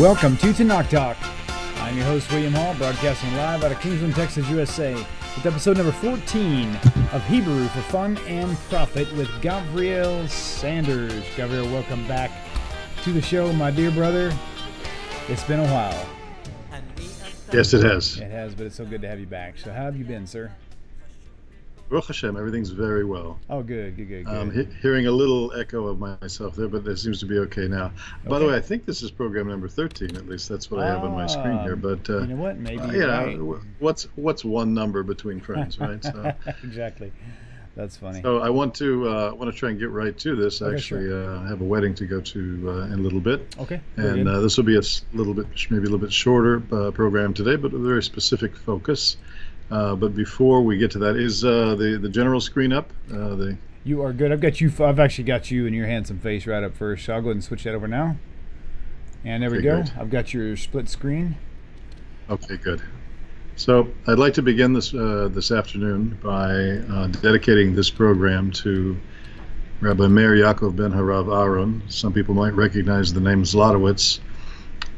Welcome to TORAH Talk. I'm your host, William Hall, broadcasting live out of Kingsland, Texas, USA, with episode number 14 of Hebrew for Fun and Profit with Gavriel Sanders. Gavriel, welcome back to the show, my dear brother. It's been a while. Yes, it has. It has, but it's so good to have you back. So how have you been, sir? Baruch Hashem, everything's very well. Oh, good. Hearing a little echo of myself there, but it seems to be okay now. Okay. By the way, I think this is program number 13, at least that's what I have on my screen here. But you know what? Maybe right. What's one number between friends, right? So, exactly. That's funny. So I want to try and get right to this. Okay, Actually, sure. I have a wedding to go to in a little bit. Okay. And this will be a little bit, maybe a little bit shorter program today, but a very specific focus. But before we get to that, is the general screen up? You are good. I've actually got you and your handsome face right up first. So I'll go ahead and switch that over now. And there we go. Great. I've got your split screen. Okay, good. So I'd like to begin this afternoon by dedicating this program to Rabbi Meir Yaakov ben Harav Aaron. Some people might recognize the name Zlotowitz,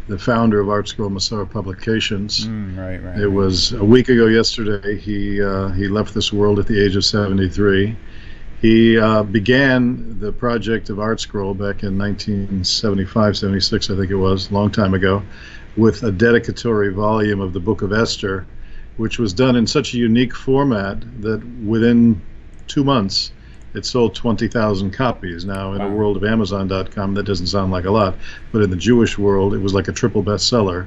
the founder of ArtScroll Masorah Publications. Right. It was a week ago yesterday. He left this world at the age of 73. He began the project of ArtScroll back in 1975, 76, I think it was, a long time ago, with a dedicatory volume of the Book of Esther, which was done in such a unique format that within 2 months, it sold 20,000 copies. Now, in a world of Amazon.com, that doesn't sound like a lot, but in the Jewish world, it was like a triple bestseller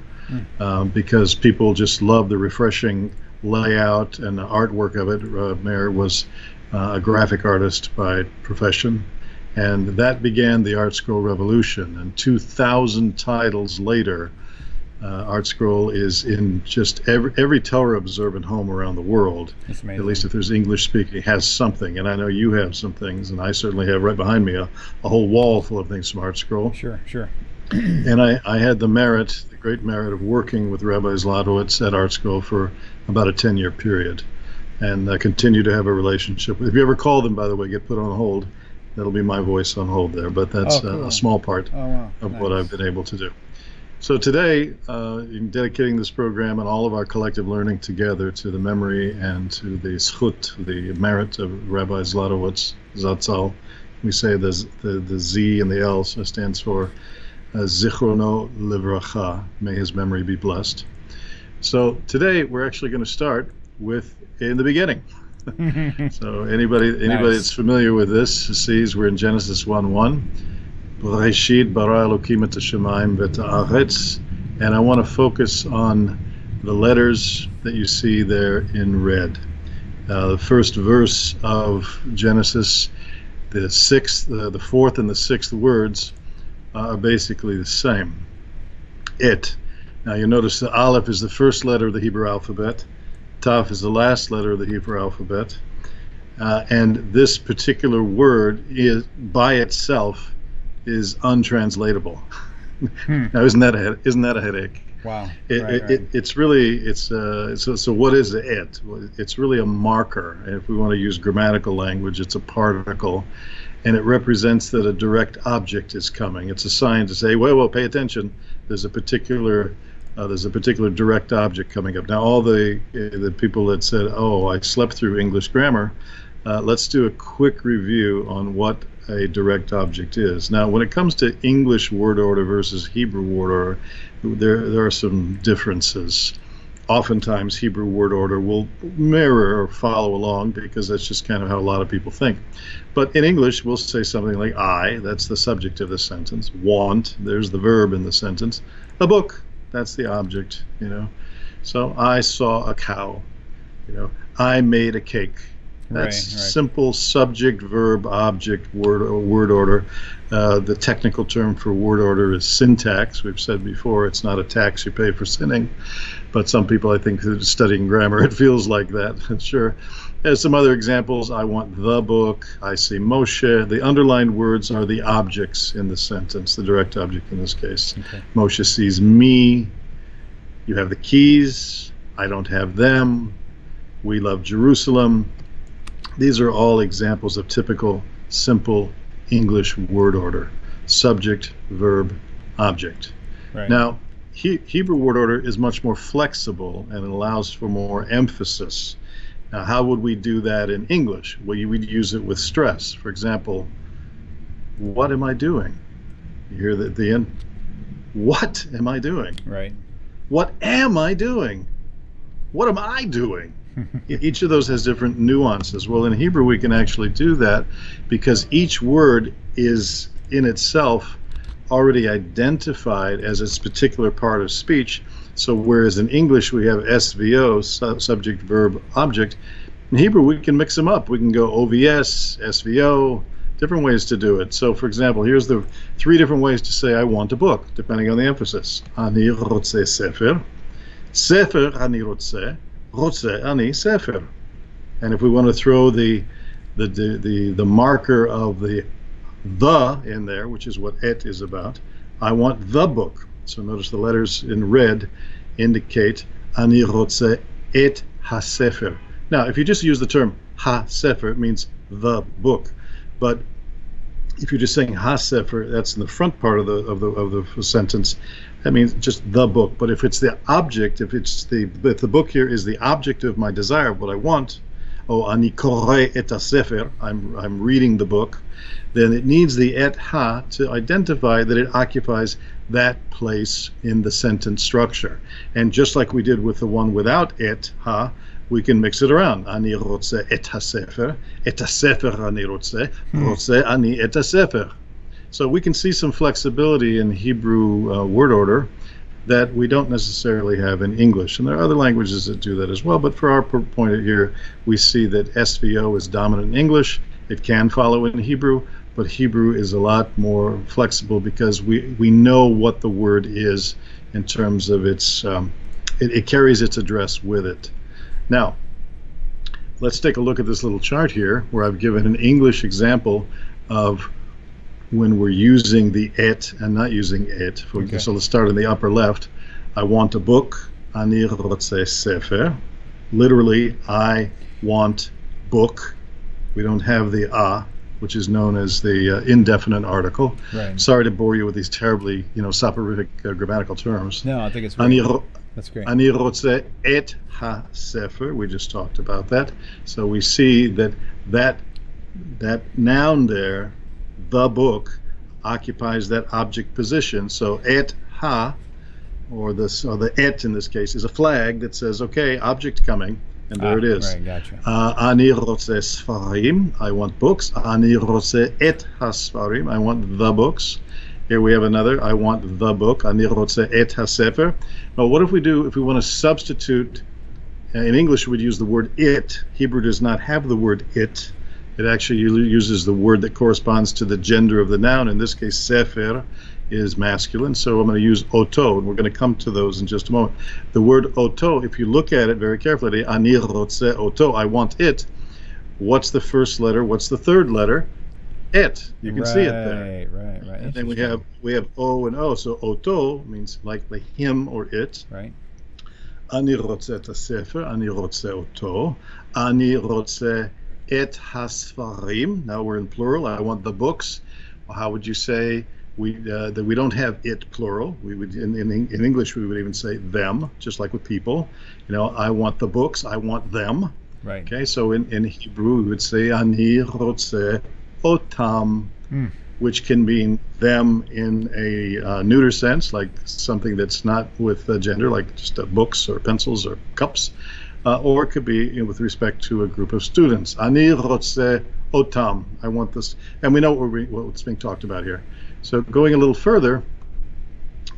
because people just loved the refreshing layout and the artwork of it. Meir was a graphic artist by profession, and that began the ArtScroll revolution. And 2,000 titles later, ArtScroll is in just every Torah observant home around the world. At least if there's English speaking, has something. And I know you have some things, and I certainly have right behind me a whole wall full of things from ArtScroll. Sure. And I had the great merit of working with Rabbi Zlotowitz at ArtScroll for about a 10-year period, and I continue to have a relationship. If you ever call them, by the way, get put on hold, that'll be my voice on hold there. But that's cool. A small part of what I've been able to do. So today, in dedicating this program and all of our collective learning together to the memory and to the zchut, the merit of Rabbi Zlotowitz, Zatzal, we say the Z and the L stands for Zichrono Livracha, may his memory be blessed. So today, we're actually going to start with in the beginning. So anybody that's familiar with this sees we're in Genesis 1:1. Bereshit bara Elokim et hashamayim v'et haaretz, and I want to focus on the letters that you see there in red. The first verse of Genesis, the fourth and the sixth words are basically the same. It. Now you notice the Aleph is the first letter of the Hebrew alphabet. Taf is the last letter of the Hebrew alphabet. And this particular word is by itself is untranslatable. Now, isn't that a headache? Wow. It's really so what is it? It's really a marker. And if we want to use grammatical language, it's a particle, and it represents that a direct object is coming. It's a sign to say, well, pay attention. There's a particular direct object coming up. Now, all the people that said, "Oh, I slept through English grammar," let's do a quick review on what a direct object is. Now, when it comes to English word order versus Hebrew word order, there are some differences. Oftentimes, Hebrew word order will mirror or follow along because that's just kind of how a lot of people think. But in English, we'll say something like I, that's the subject of the sentence. Want, there's the verb in the sentence. A book, that's the object, So I saw a cow, I made a cake. That's simple subject, verb, object, word order. The technical term for word order is syntax. We've said before it's not a tax you pay for sinning, but some people, I think, studying grammar, it feels like that. Sure. There's some other examples. I want the book. I see Moshe. The underlined words are the objects in the sentence, the direct object in this case. Okay. Moshe sees me. You have the keys. I don't have them. We love Jerusalem. These are all examples of typical, simple English word order. Subject, verb, object. Right. Now, Hebrew word order is much more flexible and it allows for more emphasis. Now, how would we do that in English? Well, you would use it with stress. For example, what am I doing? You hear that at the end. What am I doing? Right. What am I doing? What am I doing? Each of those has different nuances. Well, in Hebrew, we can actually do that because each word is in itself already identified as its particular part of speech. So whereas in English we have SVO, subject, verb, object, in Hebrew we can mix them up. We can go OVS, SVO, different ways to do it. So for example, here's the 3 different ways to say I want a book, depending on the emphasis. Ani rotze sefer, sefer ani rotze, rotze ani sefer. And if we want to throw the marker of the in there, which is what et is about, I want the book. So notice the letters in red indicate Ani rotze et ha-sefer. Now, if you just use the term ha-sefer, it means the book. But if you're just saying ha-sefer, that's in the front part of the sentence. That means just the book. But if it's the object, if the book here is the object of my desire, what I want, ani koreh et ha-sefer, I'm reading the book, then it needs the et ha to identify that it occupies that place in the sentence structure. And just like we did with the one without et ha, we can mix it around. Ani rotze et ha-sefer ani rotze, rotze ani et ha-sefer. So we can see some flexibility in Hebrew word order that we don't necessarily have in English. And there are other languages that do that as well, but for our point here, we see that SVO is dominant in English. It can follow in Hebrew, but Hebrew is a lot more flexible because we know what the word is in terms of its, it carries its address with it. Now, let's take a look at this little chart here where I've given an English example of when we're using the et and not using it. Okay. So let's start in the upper left. I want a book. Ani rotze sefer. Literally, I want book. We don't have the which is known as the indefinite article. Right. Sorry to bore you with these terribly, soporific grammatical terms. No, I think it's great. That's great. Ani rotze et ha-sefer. We just talked about that. So we see that noun there, the book, occupies that object position. So et ha, or the et in this case, is a flag that says, okay, object coming. And there it is. Right, gotcha. Ani rotze sfarim, I want books. Ani rotze et ha-sfarim, I want the books. Here we have another, I want the book. Ani rotze et ha-sefer. Now, what if we want to substitute, in English we'd use the word it. Hebrew does not have the word it. It actually uses the word that corresponds to the gender of the noun. In this case, sefer is masculine, so I'm going to use oto, and we're going to come to those in just a moment. The word oto, if you look at it very carefully, ani rotze oto, I want it. What's the first letter? What's the third letter? Et. You can see it there. Right. And then we have o and o. So oto means likely him or it. Right. Ani rotze et ha-sefer, ani rotze oto, ani rotze et ha-sfarim. Now we're in plural. I want the books. Well, how would you say that we don't have it plural? We would in English we would even say them, just like with people. I want the books. I want them. Right. Okay. So in Hebrew we would say ani rotze otam, which can mean them in a neuter sense, like something that's not with gender, like just books or pencils or cups. Or it could be with respect to a group of students. Ani rotze otam. I want this. And we know what's being talked about here. So going a little further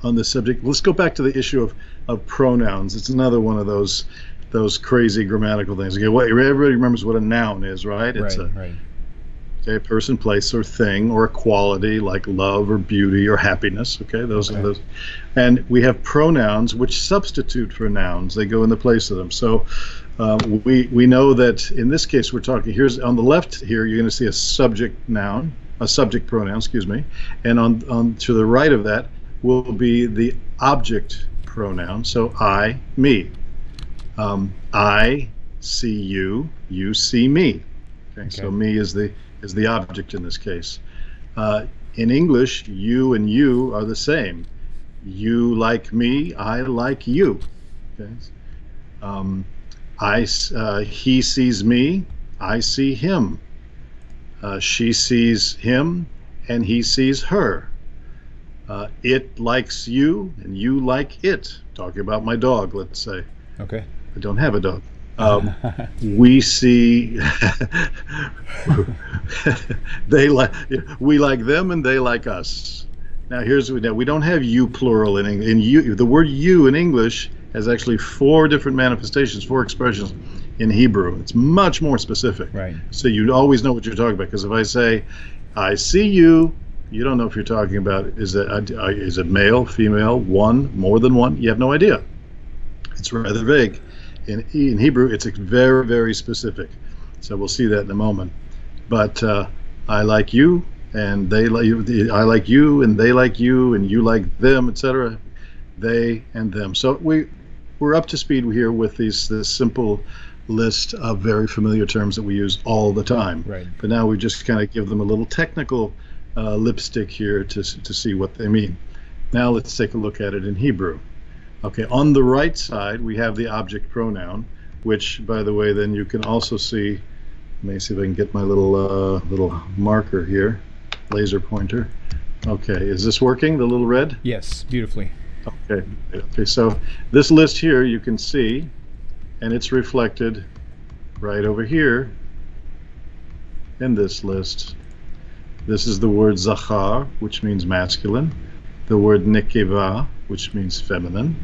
on this subject, let's go back to the issue of pronouns. It's another one of those crazy grammatical things. Okay, everybody remembers what a noun is, right? It's a person, place, or thing, or a quality like love or beauty or happiness. Okay, those are those. And we have pronouns which substitute for nouns. They go in the place of them. So we know that in this case we're talking, here's on the left here, you're going to see a subject pronoun, and on to the right of that will be the object pronoun. So I, me. I see you, you see me. Okay. So me is the object in this case. In English, you and you are the same. You like me, I like you. Okay. He sees me, I see him. She sees him, and he sees her. It likes you, and you like it. Talking about my dog, let's say. Okay. I don't have a dog. We see we like them, and they like us. Now we don't have you plural in you. The word you in English has actually 4 different manifestations, 4 expressions in Hebrew. It's much more specific. Right. So you always know what you're talking about. Because if I say, I see you, you don't know if you're talking about is it male, female, one, more than one. You have no idea. It's rather vague. In Hebrew, it's very, very specific. So we'll see that in a moment. But I like you, and they like you. I like you, and they like you, and you like them, etc. They and them. So we're up to speed here with this simple list of very familiar terms that we use all the time. Right. But now we just kind of give them a little technical lipstick here to see what they mean. Now let's take a look at it in Hebrew. Okay, on the right side we have the object pronoun, which, by the way, then you can also see. Let me see if I can get my little marker here, laser pointer. Okay, is this working? The little red? Yes, beautifully. Okay. Okay. So this list here you can see, and it's reflected right over here in this list. This is the word zachar, which means masculine. The word nekeva, which means feminine.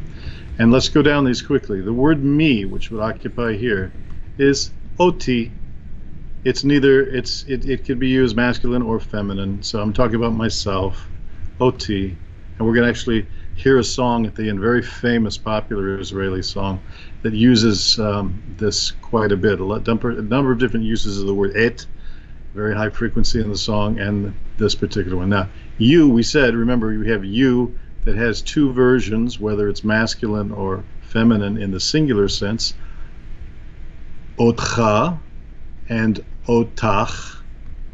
And let's go down these quickly. The word me, which would occupy here, is oti. It's neither. It can be used masculine or feminine. So I'm talking about myself, oti, and we're going to actually hear a song at the end, very famous, popular Israeli song that uses this quite a bit. A number of different uses of the word et, very high frequency in the song, and this particular one. Now, you, we said, remember, we have you that has 2 versions, whether it's masculine or feminine in the singular sense, otcha and otach,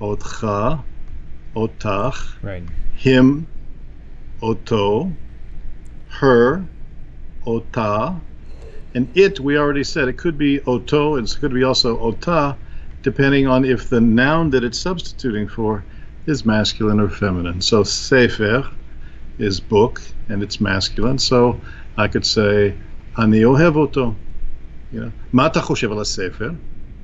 otcha, otach, Right. him, oto, her, ota, and it, we already said, it could be oto, and it could be also ota, depending on if the noun that it's substituting for is masculine or feminine. So sefer is book, and it's masculine. So I could say, ani ohev oto. You know, ma ta choshev al sefer?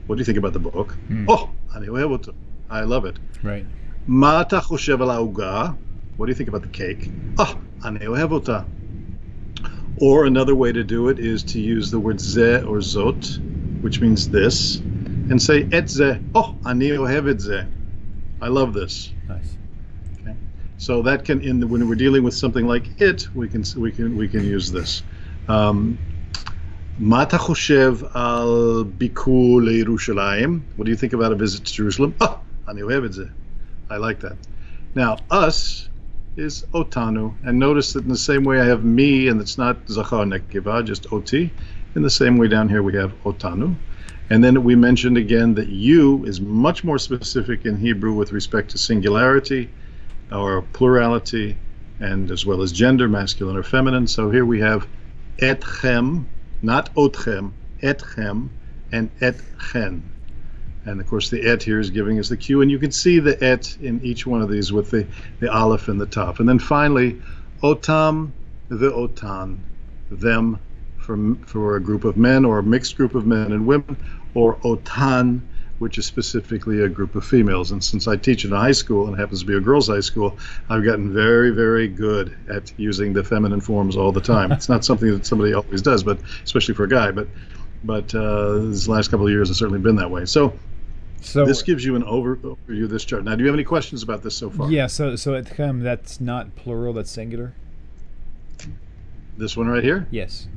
What do you think about the book? Oh, ani ohev oto. I love it. Right. Ma ta choshev al ha'uga? What do you think about the cake? Oh, ani ohev ota. Or another way to do it is to use the word ze or zot, which means this, and say et ze. Oh, ani ohev et ze. I love this. Nice. Okay. So that can, when we're dealing with something like it, we can use this. Ma ta choshev al bikur leYerushalayim? What do you think about a visit to Jerusalem? Oh, ani ohev et ze. I like that. Now, us is otanu, and notice that in the same way I have me, and it's not zachar nekeva, just oti. In the same way down here we have otanu, and then we mentioned again that you is much more specific in Hebrew with respect to singularity or plurality, and as well as gender, masculine or feminine. So here we have etchem, not otchem, etchem, and etchen. And of course the et here is giving us the cue, and you can see the et in each one of these with the aleph in the top. And then finally, otam, the otan, them for a group of men or a mixed group of men and women, or otan, which is specifically a group of females. And since I teach in a high school, and it happens to be a girls' high school, I've gotten very, very good at using the feminine forms all the time. It's not something that somebody always does, but especially for a guy. But this last couple of years has certainly been that way. So this gives you an overview of this chart. Now, do you have any questions about this so far? Yeah, so etchem, that's not plural, that's singular? This one right here? Yes.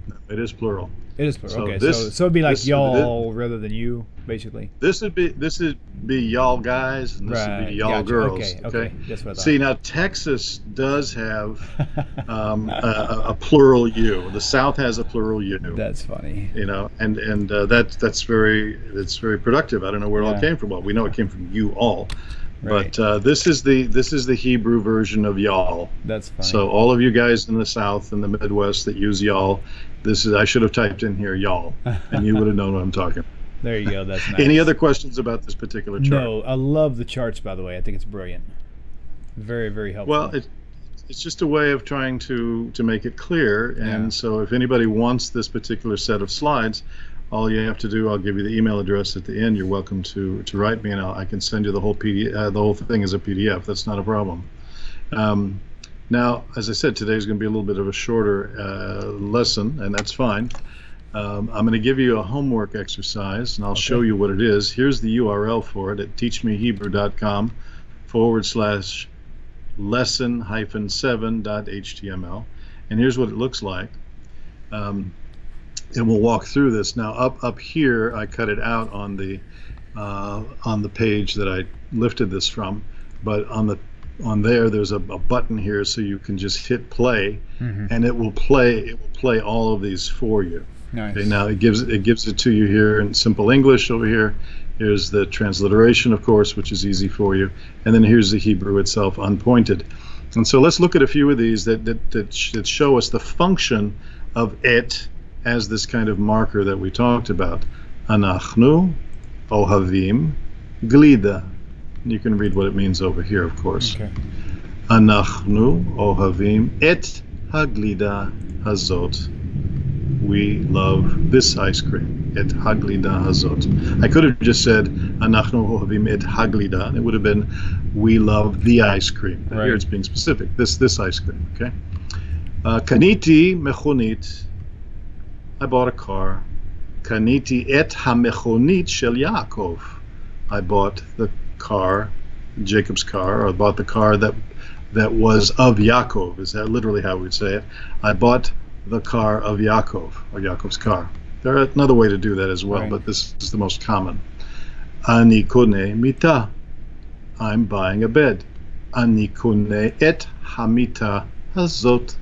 No, it is plural. It is plural. So okay, this- so it'd be like this- y'all rather than you, basically. This would be y'all guys, and this would Right, be y'all gotcha. girls. Okay, that's what I thought. See, now Texas does have a plural you. The South has a plural you. That's funny. You know, and that's very productive. I don't know where it all Yeah. came from. Well, we know it came from you all, Right. But this is the Hebrew version of y'all. That's funny. So all of you guys in the South and the Midwest that use y'all, I should have typed in here y'all, and you would have known what I'm talking about. There you go. That's nice. Any other questions about this particular chart? No, I love the charts, by the way. I think it's brilliant. Very, very helpful. Well, it's just a way of trying to make it clear. And so if anybody wants this particular set of slides, all you have to do, I'll give you the email address at the end. You're welcome to write me, and I can send you the whole PDF, the whole thing as a PDF. That's not a problem. Now, as I said, today's going to be a little bit of a shorter lesson, and that's fine. I'm going to give you a homework exercise, and I'll show you what it is. Here's the URL for it at teachmehebrew.com/lesson-7.html, and here's what it looks like. And we'll walk through this now. Up here, I cut it out on the page that I lifted this from, but on there's a button here, so you can just hit play, and it will play all of these for you. Nice. Okay, now it gives it to you here in simple English over here. Here's the transliteration, of course, which is easy for you, and then here's the Hebrew itself, unpointed. And so let's look at a few of these that show us the function of it as this kind of marker that we talked about. Anachnu ohavim glida. You can read what it means over here, of course. Okay. Anachnu ohavim et haglida hazot. We love this ice cream, et haglida hazot. I could have just said Anachnu ohavim et haglida, and it would have been we love the ice cream. But here it's being specific. This ice cream. Okay. Kaniti mechonit. I bought a car. Kaniti et hamechonit shel Yaakov. I bought the car, Jacob's car, or I bought the car that was of Yaakov. Is that literally how we'd say it? I bought the car of Yaakov, or Yaakov's car. There's another way to do that as well, but this is the most common. Ani kone mita. I'm buying a bed. Ani kone et hamita hazot.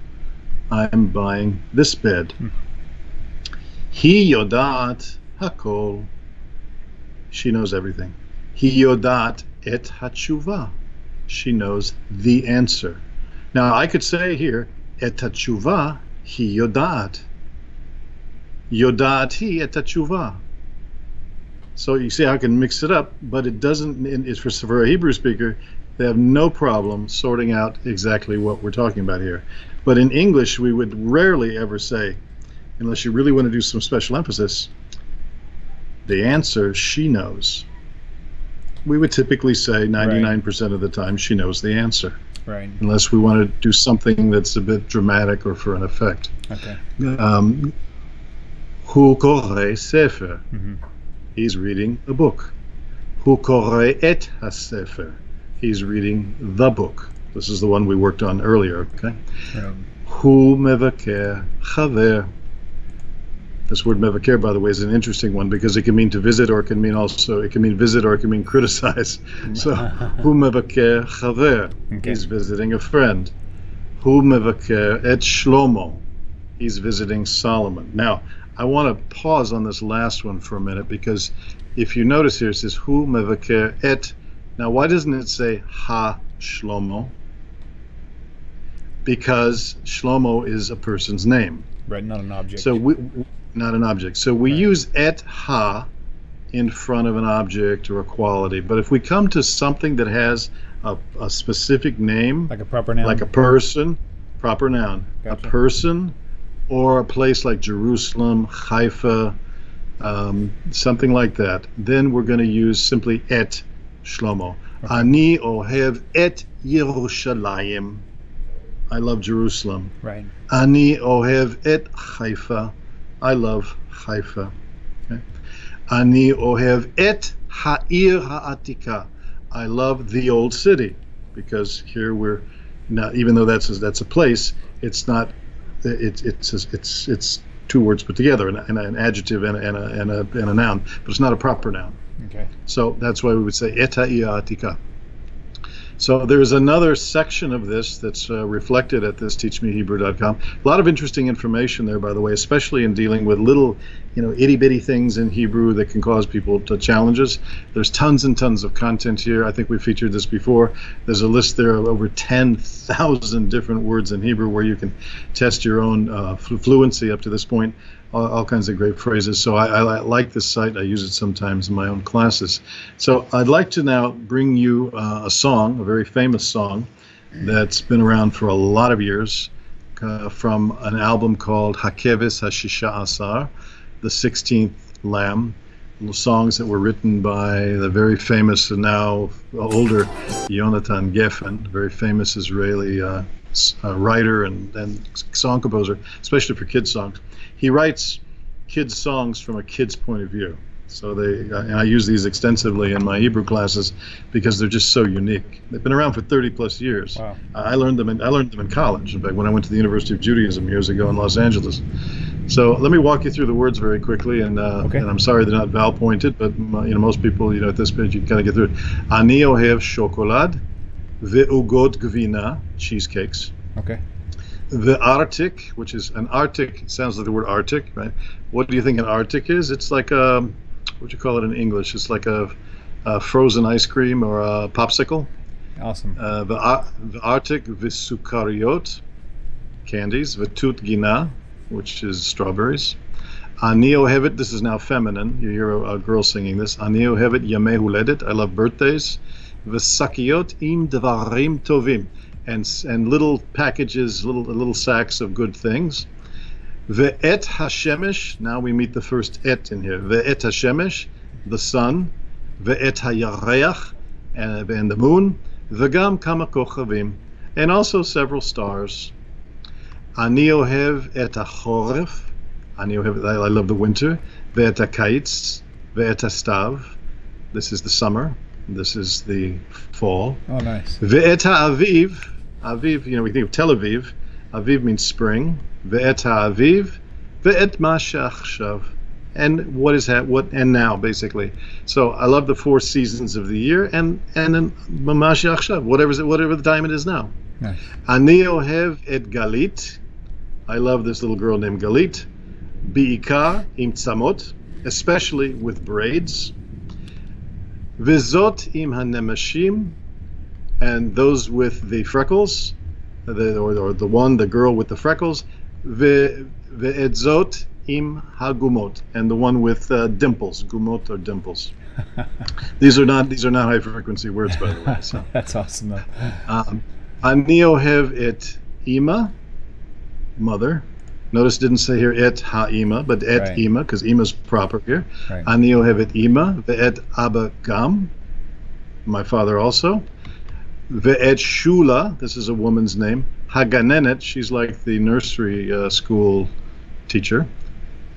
I'm buying this bed. Hi yodat hakol. She knows everything. Hi yodat et hatshuva. She knows the answer. Now I could say here et hatshuva hi yodat. Yodat hi et hatshuva. So you see how I can mix it up, but it doesn't. It's for a Hebrew speaker, they have no problem sorting out exactly what we're talking about here. But in English, we would rarely ever say, unless you really want to do some special emphasis, the answer she knows. We would typically say 99% of the time she knows the answer. Right. Unless we want to do something that's a bit dramatic or for an effect. Okay. Hu koreh sefer. He's reading a book. Hu koreh et hasefer. He's reading the book. This is the one we worked on earlier. Okay. Hu mevaker chaver. This word mevaker, by the way, is an interesting one because it can mean to visit, or it can mean visit, or it can mean criticize. So, hu mevaker chaver. He's visiting a friend. Hu mevaker et Shlomo. He's visiting Solomon. Now, I want to pause on this last one for a minute because if you notice here, it says hu mevaker et. Now, why doesn't it say ha Shlomo? Because Shlomo is a person's name. Right, not an object. So not an object. So we use et ha in front of an object or a quality. But if we come to something that has a specific name, like a proper noun, like a person, proper noun, a person, or a place like Jerusalem, Haifa, something like that, then we're going to use simply et Shlomo. Ani ohev et Yerushalayim. I love Jerusalem. Right. Ani ohev et Haifa. I love Haifa. Okay. Ani ohev et ha'ir ha'atika. I love the old city, because here we're not. Even though that's a place, it's not. It's two words put together, an adjective and a noun, but it's not a proper noun. Okay. So that's why we would say et ha'ir ha'atika. So there's another section of this that's reflected at this teachmehebrew.com. A lot of interesting information there, by the way, especially in dealing with little, itty-bitty things in Hebrew that can cause people to challenges. There's tons and tons of content here. I think we featured this before. There's a list there of over 10,000 different words in Hebrew where you can test your own fluency up to this point. All kinds of great phrases. So I like this site. I use it sometimes in my own classes. So I'd like to now bring you a song, a very famous song that's been around for a lot of years, from an album called Hakeves HaShisha Asar, the 16th Lamb. Songs that were written by the very famous and now older Yonatan Geffen, a very famous Israeli writer and song composer, especially for kids songs. He writes kids songs from a kid's point of view. So I use these extensively in my Hebrew classes because they're just so unique. They've been around for 30 plus years. Wow. I learned them in college. In fact, when I went to the University of Judaism years ago in Los Angeles. So let me walk you through the words very quickly, and I'm sorry they're not vowel pointed, but most people at this page you can kind of get through it. Ani ohev shokolad ve'ugot gvina, cheesecakes. Okay. The Arctic, which is an Arctic, sounds like the word Arctic, right? What do you think an Arctic is? It's like a, what do you call it in English? It's like a frozen ice cream or a popsicle. Awesome. The Arctic, Visukariot, candies. Vetut Gina, which is strawberries. Ani ohevet, this is now feminine. You hear a girl singing this. Ani ohevet yameh huledet, I love birthdays. V'sakiot im dvarim tovim. And little packages, little sacks of good things. Ve'et hashemesh, now we meet the first et in here. Ve'et hashemesh, the sun. Ve'et hayareach, and the moon. Ve'gam kama kochavim, and also several stars. Ani ohev et hachoref, I love the winter. Ve'et hakaitz, ve'et hastav, this is the summer. This is the fall. Oh, nice. Ve'et ha'aviv, Aviv, we think of Tel Aviv. Aviv means spring. Ve'et ha'aviv, ve'et ma she'achshav, and what is what and now, basically. So I love the 4 seasons of the year, and then ma she'achshav, whatever the time it is now. Nice. Ani ohev et Galit, I love this little girl named Galit. Bi'ikar im tzamot, especially with braids. Vizot im hanemashim, and those with the freckles, the girl with the freckles. Ve'edzot im hagumot, and the one with dimples. Gumot or dimples. These are not high frequency words, by the way. So. That's awesome, though. Ani ohev et ima, mother. Notice it didn't say here et ha'ima, but et right. Ima, because ima's proper here. Right. Ani ohev et ima, ve'et abba gam, my father also. Ve'et shula, this is a woman's name. Haganenet, she's like the nursery school teacher.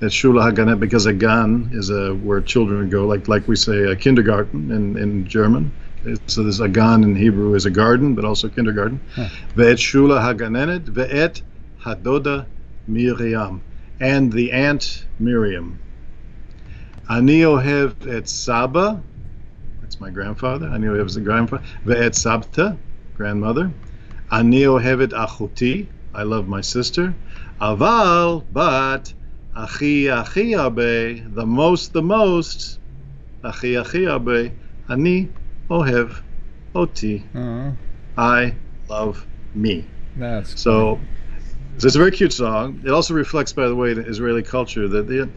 Et shula haganenet, because a gan is where children go, like we say a kindergarten in German. So there's a gan in Hebrew is a garden, but also kindergarten. Ve'et shula haganenet, ve'et hadoda Miriam, and the aunt Miriam. Ani ohev et Saba, that's my grandfather. Ani ohev is the grandfather. Ve'et Sabta, grandmother. Ani ohev et Achuti, I love my sister. Aval, but Achi abe, the most, Achi abe, Ani ohev oti, I love me. That's so. Funny. So it's a very cute song. It also reflects, by the way, the Israeli culture that the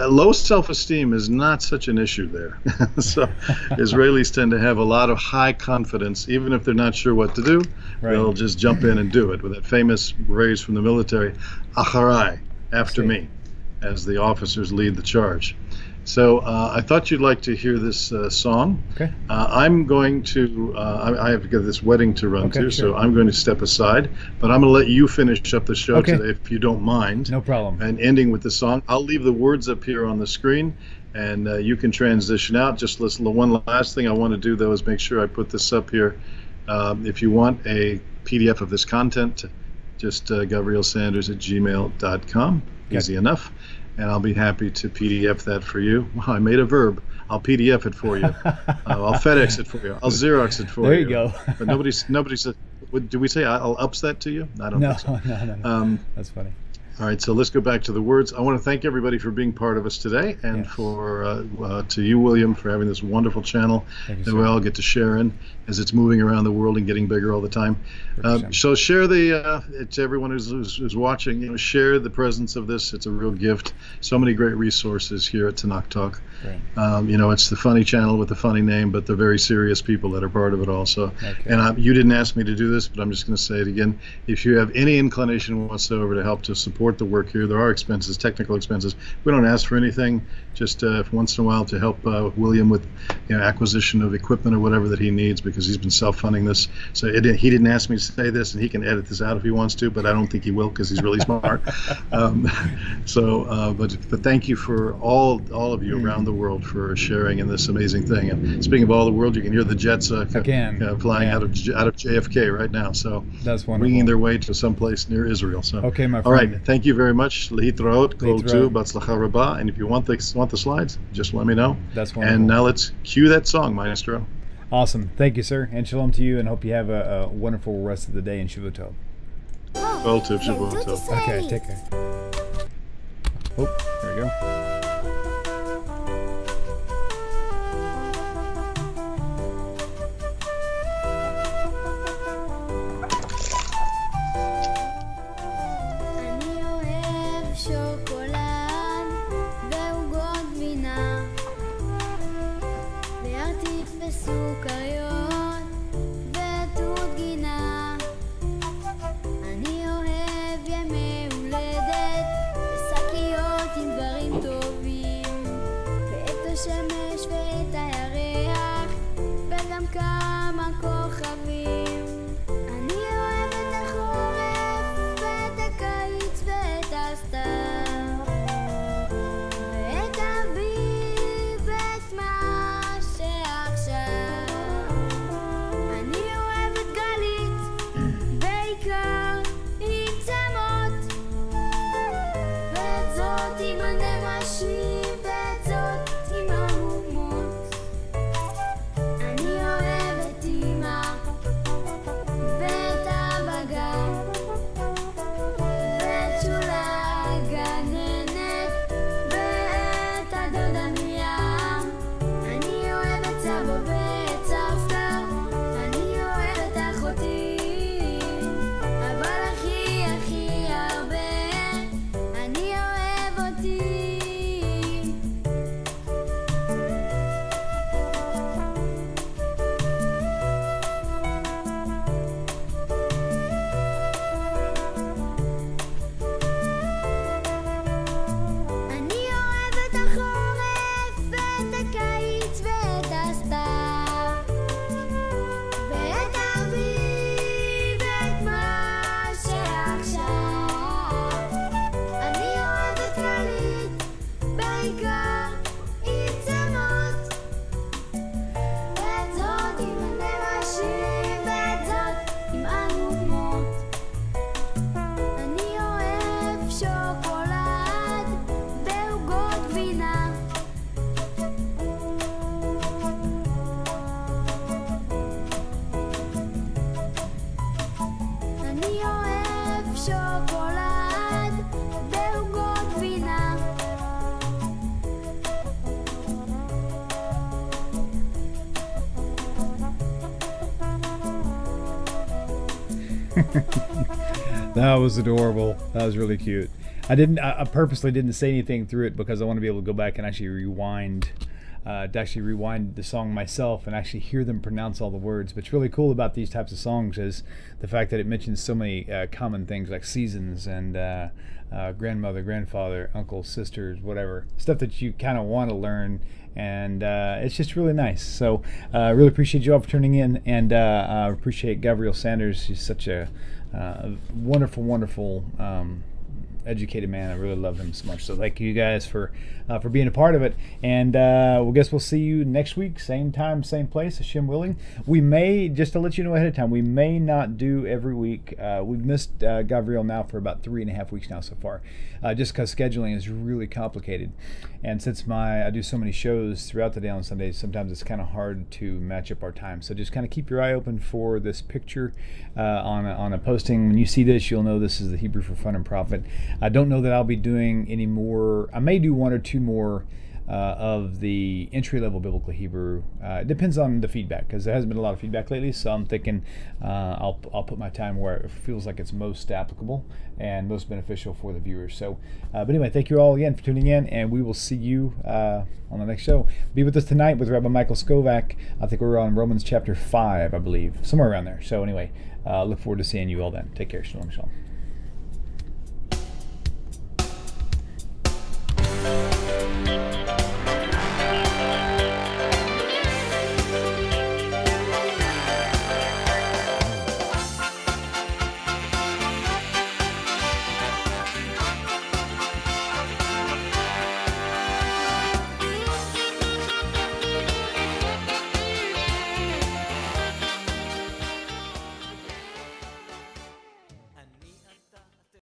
low self-esteem is not such an issue there. So Israelis tend to have a lot of high confidence, even if they're not sure what to do. Right. They'll just jump in and do it with that famous phrase from the military, "Acharai," after me, as the officers lead the charge. So I thought you'd like to hear this song. Okay. I'm going to, I have to get this wedding to run to, sure. So I'm going to step aside. But I'm going to let you finish up the show today, if you don't mind. No problem. And ending with the song. I'll leave the words up here on the screen, and you can transition out. Just listen. The one last thing I want to do, though, is make sure I put this up here. If you want a PDF of this content, just gavrielsanders@gmail.com. Easy enough. And I'll be happy to PDF that for you. Wow, I made a verb. I'll PDF it for you. I'll FedEx it for you. I'll Xerox it for you. There you go. But nobody said. Do we say I'll ups that to you? I don't think so. No. That's funny. All right, so let's go back to the words. I want to thank everybody for being part of us today, and for to you, William, for having this wonderful channel that we all get to share in as it's moving around the world and getting bigger all the time. So share to everyone who's watching. Share the presence of this. It's a real gift. So many great resources here at Tanakh Talk. It's the funny channel with the funny name, but the very serious people that are part of it also. And you didn't ask me to do this, but I'm just going to say it again. If you have any inclination whatsoever to help to support the work here, there are expenses, technical expenses. We don't ask for anything, just once in a while to help William with acquisition of equipment or whatever that he needs, because he's been self-funding this. So he didn't ask me to say this, and he can edit this out if he wants to, but I don't think he will, because he's really smart. But thank you for all of you around the world for sharing in this amazing thing. And speaking of all the world, you can hear the jets flying out of JFK right now. So that's wonderful. Winging their way to someplace near Israel. So my friend. All right, thank you very much. Lehitraot, kol tu, batzlacha rabah. And if you want the slides, just let me know. That's wonderful. And now let's cue that song, Maestro. Awesome. Thank you, sir. And shalom to you, and hope you have a wonderful rest of the day in Shavua Tov. Kol tu, Shavua Tov. Okay, take care. Oh, there we go. That was adorable. That was really cute. I purposely didn't say anything through it because I want to be able to go back and actually rewind the song myself and actually hear them pronounce all the words. But what's really cool about these types of songs is the fact that it mentions so many common things like seasons and grandmother, grandfather, uncle, sisters, whatever, stuff that you kind of want to learn. And it's just really nice. So really appreciate you all for tuning in, and appreciate Gavriel Sanders. He's such a wonderful educated man. I really love him so much. So thank you guys for being a part of it. And guess we'll see you next week, same time, same place, Hashem willing. We may, just to let you know ahead of time, we may not do every week. We've missed Gavriel now for about 3.5 weeks now so far, just because scheduling is really complicated. And since I do so many shows throughout the day on Sundays, sometimes it's kind of hard to match up our time. So just kind of keep your eye open for this picture on a posting. When you see this, you'll know this is the Hebrew for Fun and Profit. I don't know that I'll be doing any more. I may do 1 or 2 more of the entry-level biblical Hebrew. It depends on the feedback, because there hasn't been a lot of feedback lately, so I'm thinking I'll put my time where it feels like it's most applicable and most beneficial for the viewers. So but anyway, thank you all again for tuning in, and we will see you on the next show. Be with us tonight with Rabbi Michael Skobac. I think we're on Romans chapter 5, I believe, somewhere around there. So anyway, look forward to seeing you all then. Take care. Shalom, shalom.